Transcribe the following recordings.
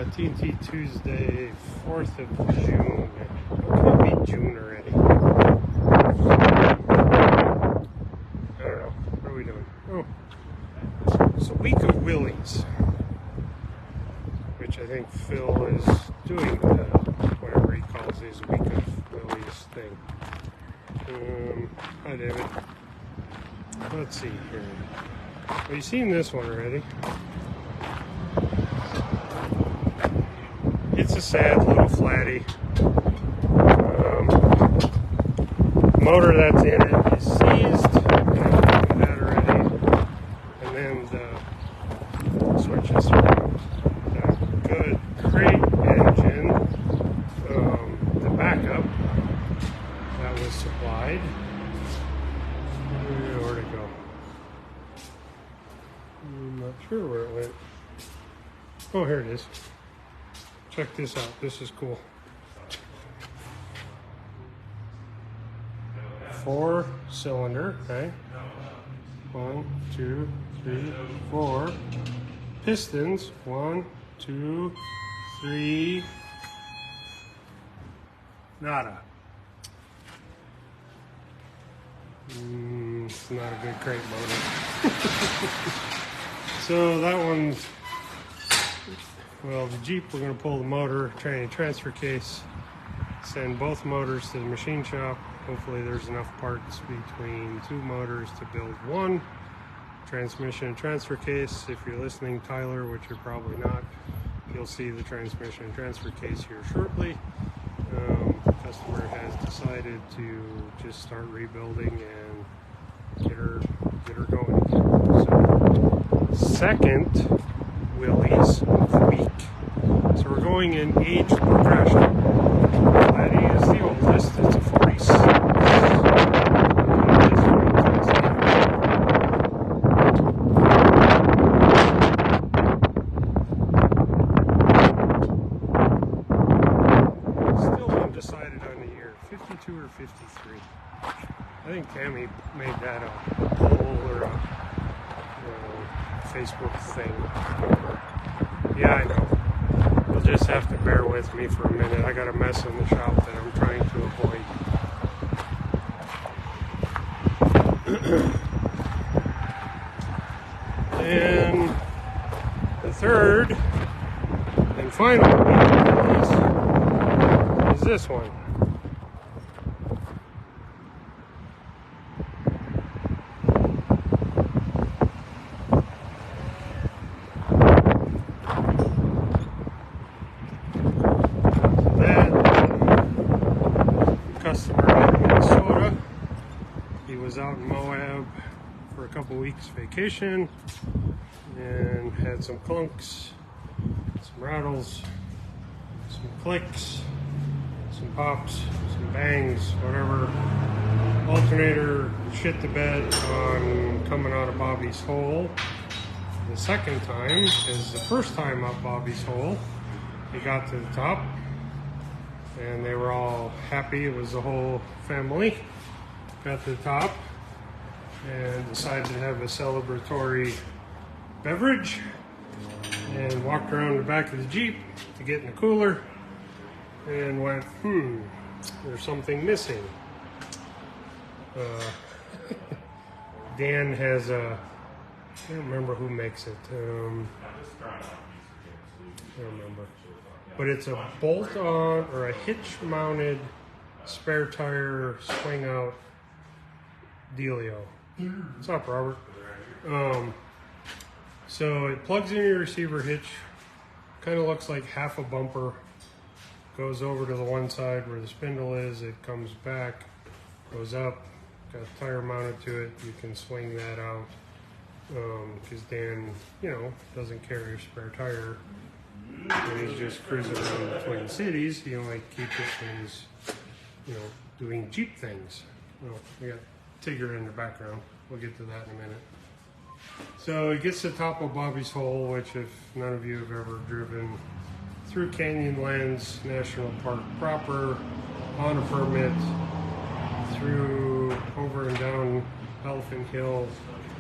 TNT Tuesday, 4th of June. How can it be June already? I don't know. What are we doing? Oh, it's a week of wheelies, which I think Phil is doing whatever he calls his week of wheelies thing. Hi, David. Let's see here. Have you seen this one already? It's a sad little flatty. Motor that's in it is seized. That already. And then the switches around. Good, great engine. The backup that was supplied. Where'd it go? I'm not sure where it went. Oh, here it is. Check this out. This is cool. 4-cylinder, okay? 1, 2, 3, 4. Pistons. 1, 2, 3. Nada. It's not a good crate motor. So that one's, well, the Jeep, we're going to pull the motor, tranny transfer case, send both motors to the machine shop. Hopefully there's enough parts between two motors to build one. Transmission and transfer case. If you're listening, Tyler, which you're probably not, you'll see the transmission and transfer case here shortly. The customer has decided to just start rebuilding and get her going. So, second wheelies of the week. So we're going in age progression. That is the oldest. It's a 46. Still undecided on the year. 52 or 53. I think Tammy made that a poll or a Facebook thing. Yeah, I know. You'll just have to bear with me for a minute. I got a mess in the shop that I'm trying to avoid. And the third and final is this one. Customer in Minnesota. He was out in Moab for a couple weeks vacation and had some clunks, some rattles, some clicks, some pops, some bangs, whatever. Alternator shit the bed on coming out of Bobby's hole. The second time is the first time up Bobby's hole. He got to the top and they were all happy. It was the whole family. Got to the top and decided to have a celebratory beverage and walked around the back of the Jeep to get in the cooler and went, there's something missing. Dan has a, I don't remember who makes it. I don't remember. But it's a bolt-on or a hitch-mounted spare tire swing-out dealio. What's up, Robert? So it plugs into your receiver hitch. Kind of looks like half a bumper. Goes over to the one side where the spindle is. It comes back, goes up. Got a tire mounted to it. You can swing that out. Because Dan, doesn't carry a spare tire. When he's just cruising around the Twin Cities, he only keeps it when he's, doing Jeep things. Well, we got Tigger in the background. We'll get to that in a minute. So he gets to the top of Bobby's Hole, which if none of you have ever driven through Canyonlands National Park proper, on a permit, through, over and down Elephant Hill,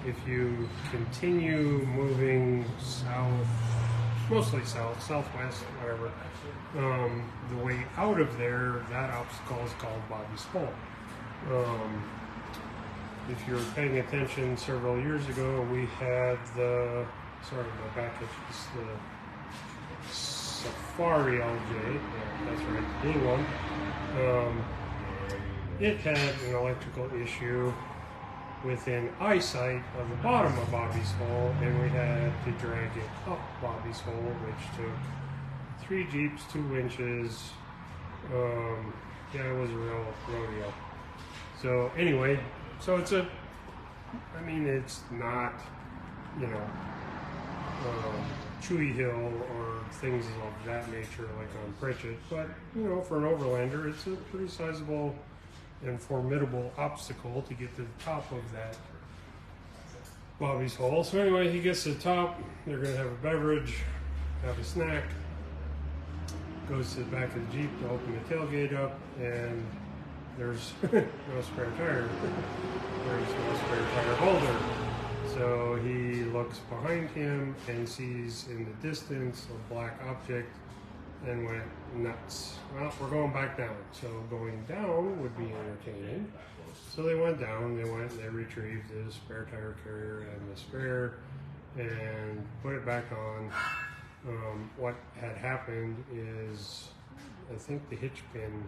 if you continue moving south mostly south, southwest, whatever. The way out of there, that obstacle is called Bobby's Hole. If you're paying attention, several years ago, we had the, sorry, my back itches, the Safari LJ, yeah, that's right, the blue one. It had an electrical issue within eyesight of the bottom of Bobby's Hole, and we had to drag it up Bobby's Hole, which took 3 Jeeps, 2 winches. Yeah, it was a real rodeo. So anyway, so it's a, I mean, it's not, you know, Chewy Hill or things of that nature like on Pritchett, but you know, for an overlander, it's a pretty sizable and formidable obstacle to get to the top of that Bobby's Hole. So anyway, he gets to the top, they're gonna have a beverage, have a snack, goes to the back of the Jeep to open the tailgate up, and there's no spare tire. There's no spare tire holder. So he looks behind him and sees in the distance a black object and went nuts. Well, we're going back down. So going down would be entertaining. So they went down, they retrieved the spare tire carrier and the spare and put it back on. What had happened is, I think the hitch pin,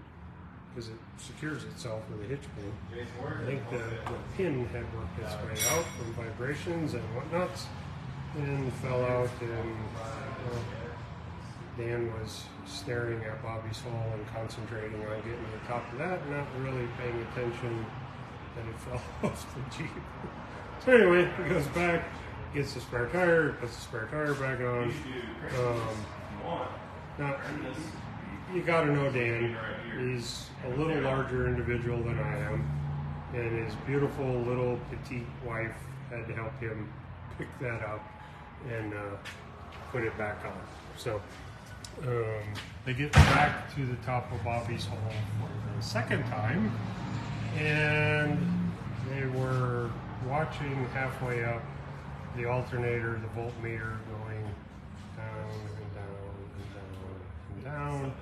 because it secures itself with a hitch pin, I think the pin had worked its way out from vibrations and whatnots and fell out, and Dan was staring at Bobby's Hole and concentrating on getting to the top of that, not really paying attention that it fell off the Jeep. So anyway, he goes back, gets the spare tire, puts the spare tire back on. Now, you gotta know Dan, he's a little larger individual than I am, and his beautiful little petite wife had to help him pick that up and put it back on. So they get back to the top of Bobby's Hole for the second time, and they were watching halfway up the alternator, the voltmeter going down and down and down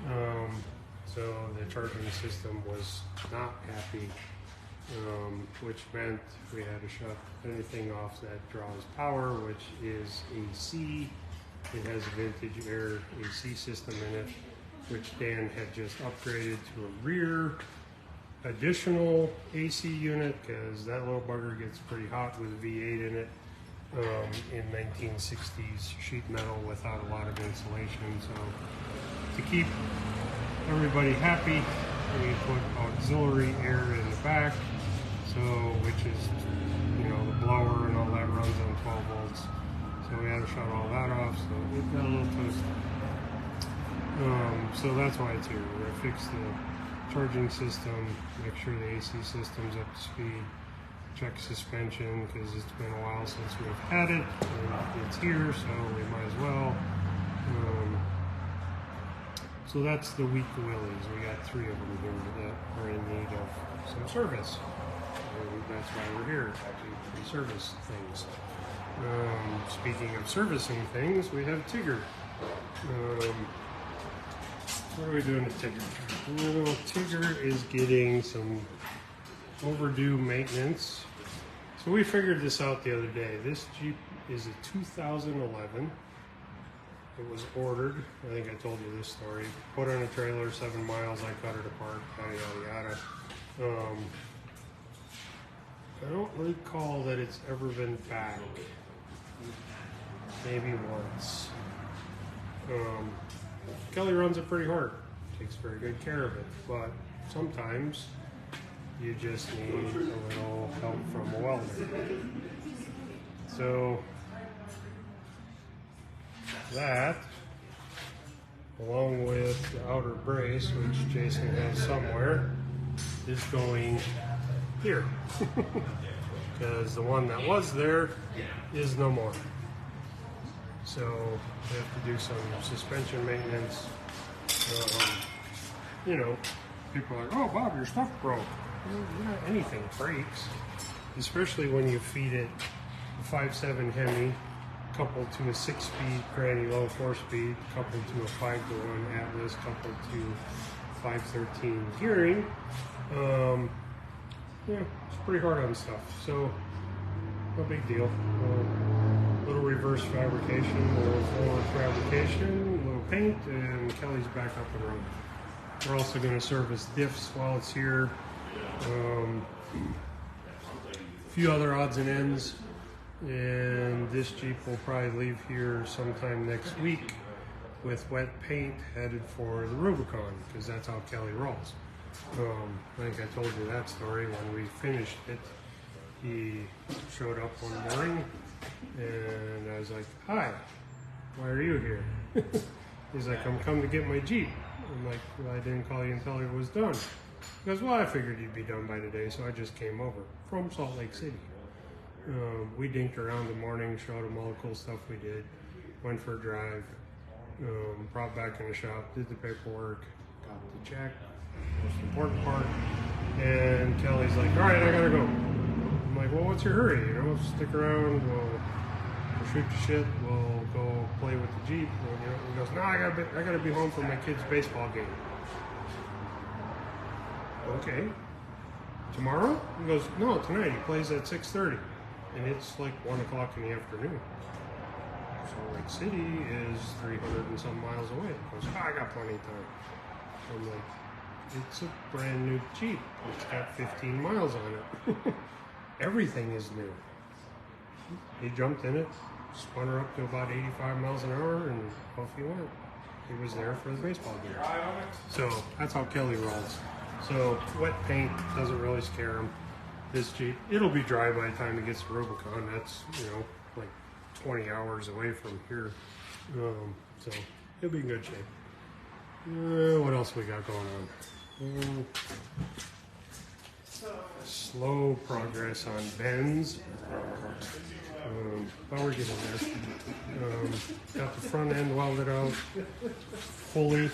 and down. So the charging system was not happy, which meant we had to shut anything off that draws power, which is AC. It has a vintage air AC system in it, which Dan had just upgraded to a rear additional AC unit, because that little bugger gets pretty hot with a V8 in it, in 1960s sheet metal without a lot of insulation. So to keep everybody happy, we put auxiliary air in the back, so which is, you know, the blower and all that runs on 12 volts. So we had to shut all that off, so it got a little toasty. So that's why it's here. We're gonna fix the charging system, make sure the AC system's up to speed, check suspension, because it's been a while since we've had it, and it's here, so we might as well. So that's the weak willies. We got 3 of them here that are in need of some service. And that's why we're here, actually, to service things. Speaking of servicing things, we have Tigger. What are we doing to Tigger? Well, Tigger is getting some overdue maintenance. So we figured this out the other day. This Jeep is a 2011. It was ordered, I think I told you this story, put on a trailer, 7 miles, I cut it apart, yada yada yada. I don't recall that it's ever been back. Maybe once. Kelly runs it pretty hard, takes very good care of it, but sometimes you just need a little help from a welder. So that, along with the outer brace, which Jason has somewhere, is going here. Because the one that was there is no more. So we have to do some suspension maintenance. You know, people are like, oh Bob, your stuff broke. Well, anything breaks, especially when you feed it a 5.7 Hemi coupled to a 6-speed Granny Low 4-speed, coupled to a 5-to-1 Atlas, coupled to 513 gearing. Yeah, it's pretty hard on stuff, so no big deal. Little reverse fabrication, a little forward fabrication, a little paint, and Kelly's back up and running. We're also going to service diffs while it's here. A few other odds and ends, and this Jeep will probably leave here sometime next week with wet paint headed for the Rubicon, because that's how Kelly rolls. I think I told you that story when we finished it. He showed up one morning and I was like, "Hi, why are you here?" He's like, "I'm come to get my Jeep." I'm like, "Well, I didn't call you until it was done." He goes, "Well, I figured you'd be done by today, so I just came over from Salt Lake City." We dinked around the morning, showed him all the cool stuff we did, went for a drive, brought back in the shop, did the paperwork, got the check, most important part, and Kelly's like, "All right, I gotta go." I'm like, "Well, what's your hurry? You know, stick around, we'll shoot the shit, we'll go play with the Jeep." And, you know, he goes, "No, I gotta be home for my kid's baseball game." Okay. Tomorrow? He goes, "No, tonight. He plays at 6:30. And it's like 1 o'clock in the afternoon. Salt Lake City is 300 and some miles away." He goes, "Oh, I got plenty of time." I'm like, "It's a brand new Jeep. It's got 15 miles on it." Everything is new. He jumped in it, spun her up to about 85 miles an hour, and off he went. He was there for the baseball game. So that's how Kelly rolls. So wet paint doesn't really scare him. This Jeep, it'll be dry by the time it gets to Rubicon. That's, you know, like 20 hours away from here. So he'll be in good shape. What else we got going on? Slow progress on bends. But we're getting there. Got the front end welded out fully.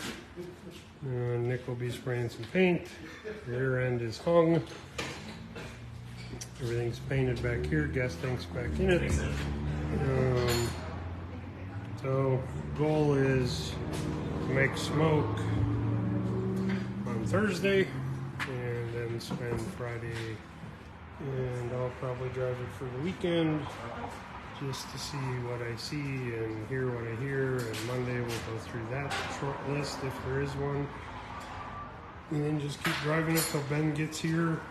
Nick will be spraying some paint. The rear end is hung. Everything's painted back here. Gas tank's back in it. So goal is to make smoke on Thursday, and then spend Friday, and I'll probably drive it for the weekend just to see what I see and hear what I hear, and Monday we'll go through that short list if there is one, and then just keep driving it till Ben gets here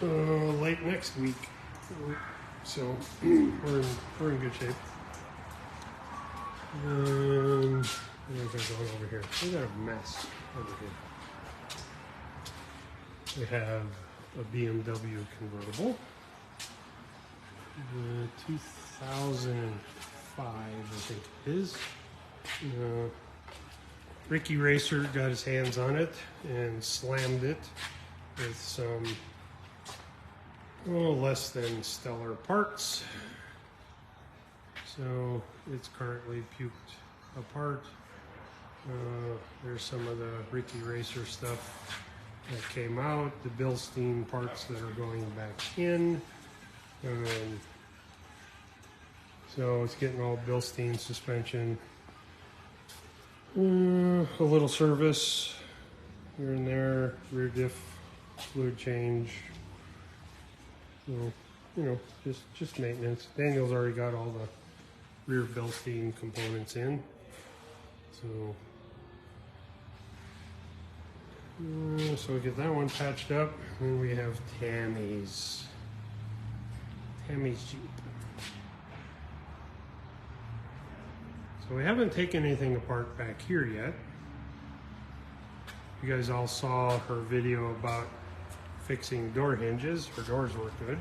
late next week. So we're in good shape. What is going over here? We got a mess over here. We have a BMW convertible, 2005, I think it is. Ricky Racer got his hands on it and slammed it with some less than stellar parts. So it's currently puked apart. There's some of the Ricky Racer stuff that came out, the Bilstein parts that are going back in. So it's getting all Bilstein suspension. A little service here and there, rear diff fluid change. So, you know, just maintenance. Daniel's already got all the rear Bilstein components in. So we get that one patched up, and we have Tammy's Jeep. So we haven't taken anything apart back here yet. You guys all saw her video about fixing door hinges. Her doors work good.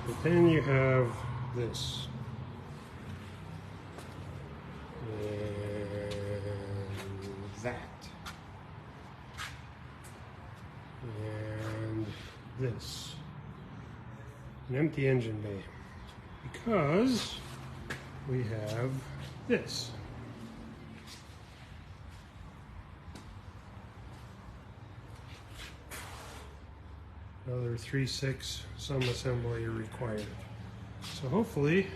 But then you have this. And that. And this. An empty engine bay. Because we have this. Another 3/6 some assembly required. So So hopefully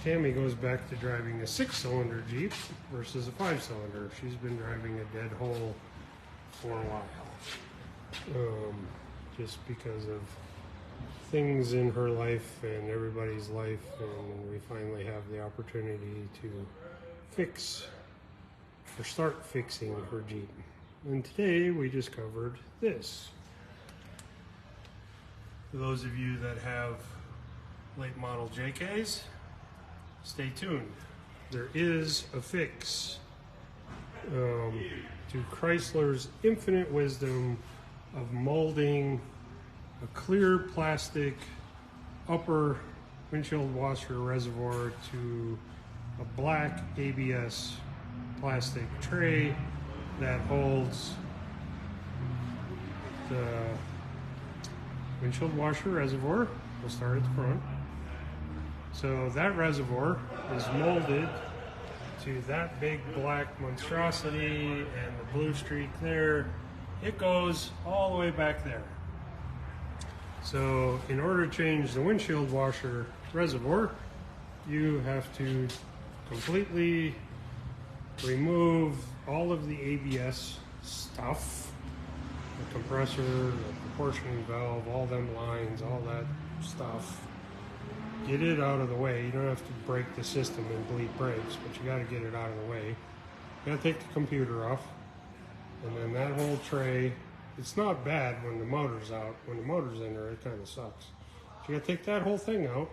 Tammy goes back to driving a 6-cylinder Jeep versus a 5-cylinder. She's been driving a dead hole for a while, just because of things in her life and everybody's life, and we finally have the opportunity to fix or start fixing her Jeep. And today we just covered this. For those of you that have late model JKs, stay tuned. There is a fix to Chrysler's infinite wisdom of molding a clear plastic upper windshield washer reservoir to a black ABS plastic tray that holds the windshield washer reservoir. We'll start at the front. So that reservoir is molded to that big black monstrosity, and the blue streak there, it goes all the way back there. So in order to change the windshield washer reservoir, you have to completely remove all of the ABS stuff, the compressor, the proportioning valve, all them lines, all that stuff. Get it out of the way. You don't have to break the system and bleed brakes, but you got to get it out of the way. You got to take the computer off, and then that whole tray. It's not bad when the motor's out. When the motor's in there, it kind of sucks. So you got to take that whole thing out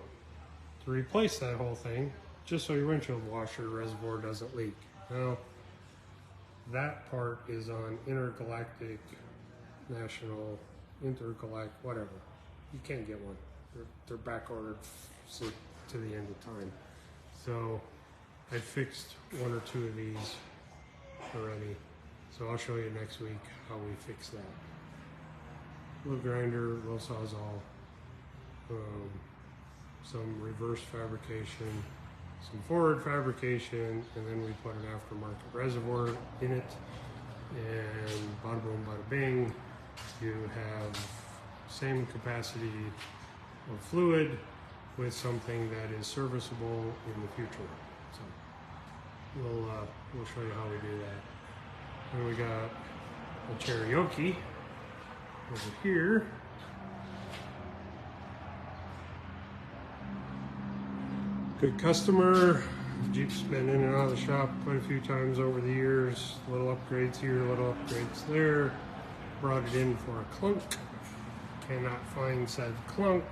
to replace that whole thing, just so your windshield washer reservoir doesn't leak. Now, that part is on intergalactic, national, intergalactic, whatever. You can't get one. They're back ordered to the end of time. So I fixed 1 or 2 of these already. So I'll show you next week how we fix that. Little grinder, little sawzall, some reverse fabrication, some forward fabrication, and then we put an aftermarket reservoir in it. And bada boom, bada bing, you have same capacity of fluid with something that is serviceable in the future. So we'll show you how we do that. And we got a Cherokee over here. Good customer. Jeep's been in and out of the shop quite a few times over the years. Little upgrades here, little upgrades there. Brought it in for a clunk. Cannot find said clunk.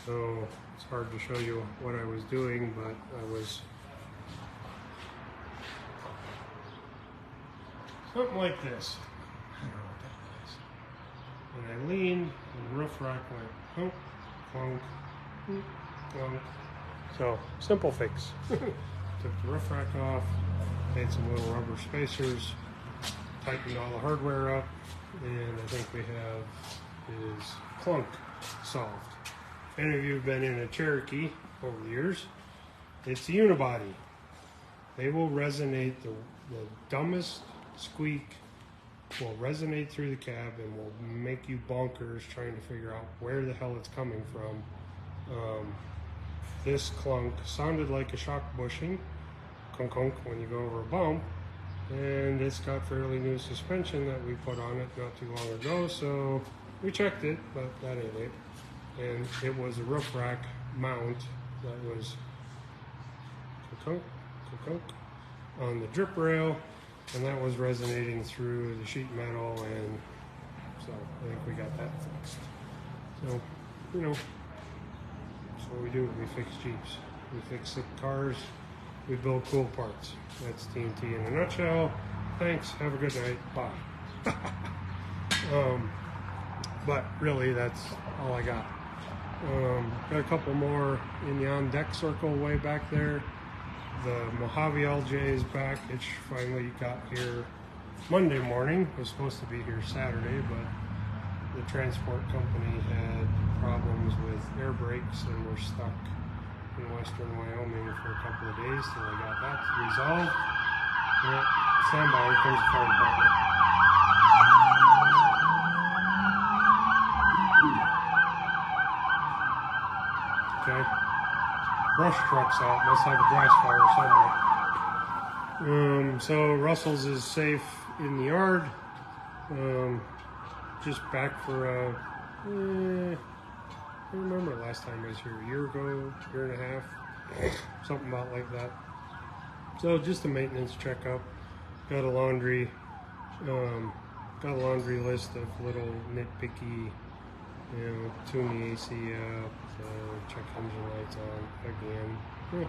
So it's hard to show you what I was doing, but I was something like this. I don't know what that is. And I leaned, and the roof rack went clunk, clunk, clunk. So, simple fix. Took the roof rack off, made some little rubber spacers, tightened all the hardware up, and I think we have his clunk solved. If any of you have been in a Cherokee over the years, it's a unibody. They will resonate, the dumbest squeak will resonate through the cab and will make you bonkers trying to figure out where the hell it's coming from. This clunk sounded like a shock bushing, clunk clunk, when you go over a bump, and it's got fairly new suspension that we put on it not too long ago, so we checked it, but that ain't it. And it was a roof rack mount that was clunk clunk on the drip rail, and that was resonating through the sheet metal, and so I think we got that fixed. So, you know, that's what we do. We fix Jeeps. We fix sick cars. We build cool parts. That's TNT in a nutshell. Thanks. Have a good night. Bye. But really, that's all I got. Got a couple more in the on-deck circle way back there. The Mojave LJ is back. It finally got here Monday morning. It was supposed to be here Saturday, but the transport company had problems with air brakes and were stuck in western Wyoming for a couple of days till they got that resolved. Yeah, stand by, here comes the fire department. Okay. Brush truck's out, must have a grass fire somewhere. So Russell's is safe in the yard. Just back for I don't remember last time I was here, a year ago, year and a half, something about like that. So just a maintenance checkup. Got a laundry list of little nitpicky, tune the AC up, check engine lights on again.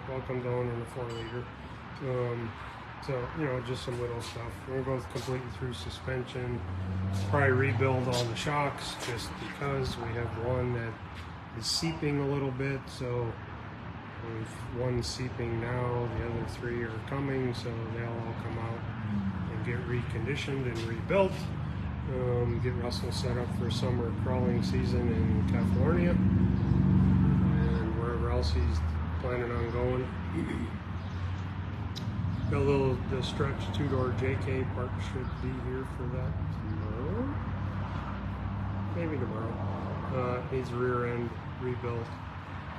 Welcome down in a 4-liter. So, just some little stuff. We're going to go completely through suspension, probably rebuild all the shocks just because we have one that is seeping a little bit. So if one's seeping now, the other 3 are coming, so they'll all come out and get reconditioned and rebuilt. Get Russell set up for summer crawling season in California and wherever else he's planning on going. Got the stretch 2-door JK part should be here for that tomorrow. Maybe tomorrow. Needs rear end rebuilt,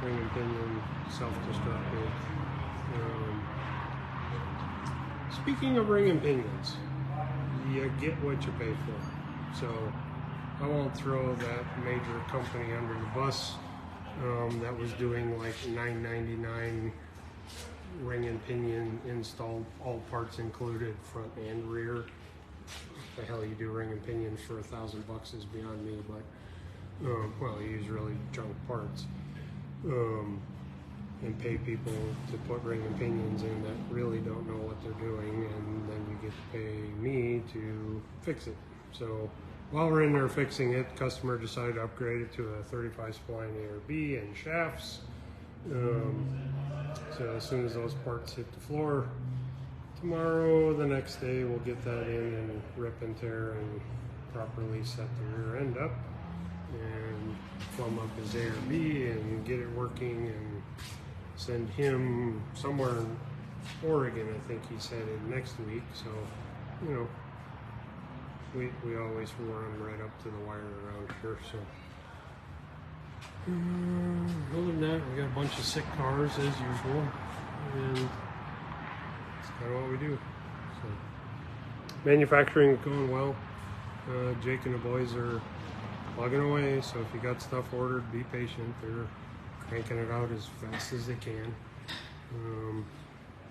ring and pinion, self-destructed. Speaking of ring and pinions, you get what you pay for. So I won't throw that major company under the bus that was doing like $9.99 ring and pinion installed, all parts included, front and rear. What the hell you do ring and pinions for $1,000 is beyond me, but well, you use really junk parts and pay people to put ring and pinions in that really don't know what they're doing, and then you get to pay me to fix it. So while we're in there fixing it, customer decided to upgrade it to a 35 spline ARB and shafts. So as soon as those parts hit the floor tomorrow, the next day we'll get that in and rip and tear and properly set the rear end up and plumb up his ARB and get it working and send him somewhere in Oregon, I think he said, next week. So, we always run right up to the wire around here. So other than that, we got a bunch of sick cars as usual, and that's kind of what we do. So manufacturing is going well. Jake and the boys are plugging away, so if you got stuff ordered, be patient. They're cranking it out as fast as they can.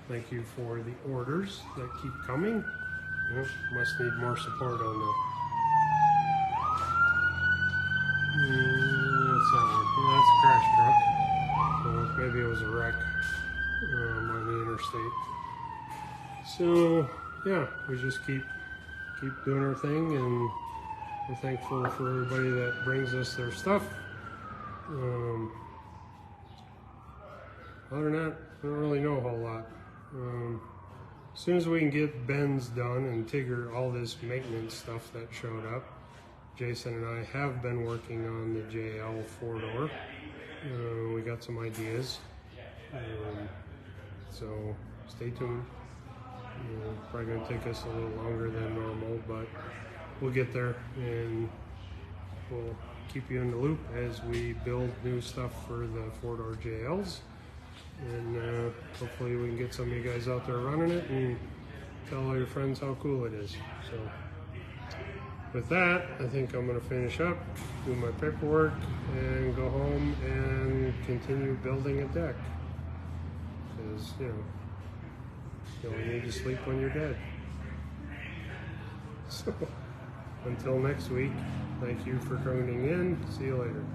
Thank you for the orders that keep coming. Must need more support on that. What's that one? Well, that's a crash truck. Maybe it was a wreck on the interstate. So yeah, we just keep doing our thing, and we're thankful for everybody that brings us their stuff. Other than that, I don't really know a whole lot. As soon as we can get Ben's done and Tigger, all this maintenance stuff that showed up, Jason and I have been working on the JL 4-door. We got some ideas, so stay tuned. Probably going to take us a little longer than normal, but we'll get there, and we'll keep you in the loop as we build new stuff for the 4-door JLs. And hopefully we can get some of you guys out there running it and tell all your friends how cool it is. So with that, I think I'm going to finish up, do my paperwork, and go home and continue building a deck. Because, you only need to sleep when you're dead. So until next week, thank you for tuning in. See you later.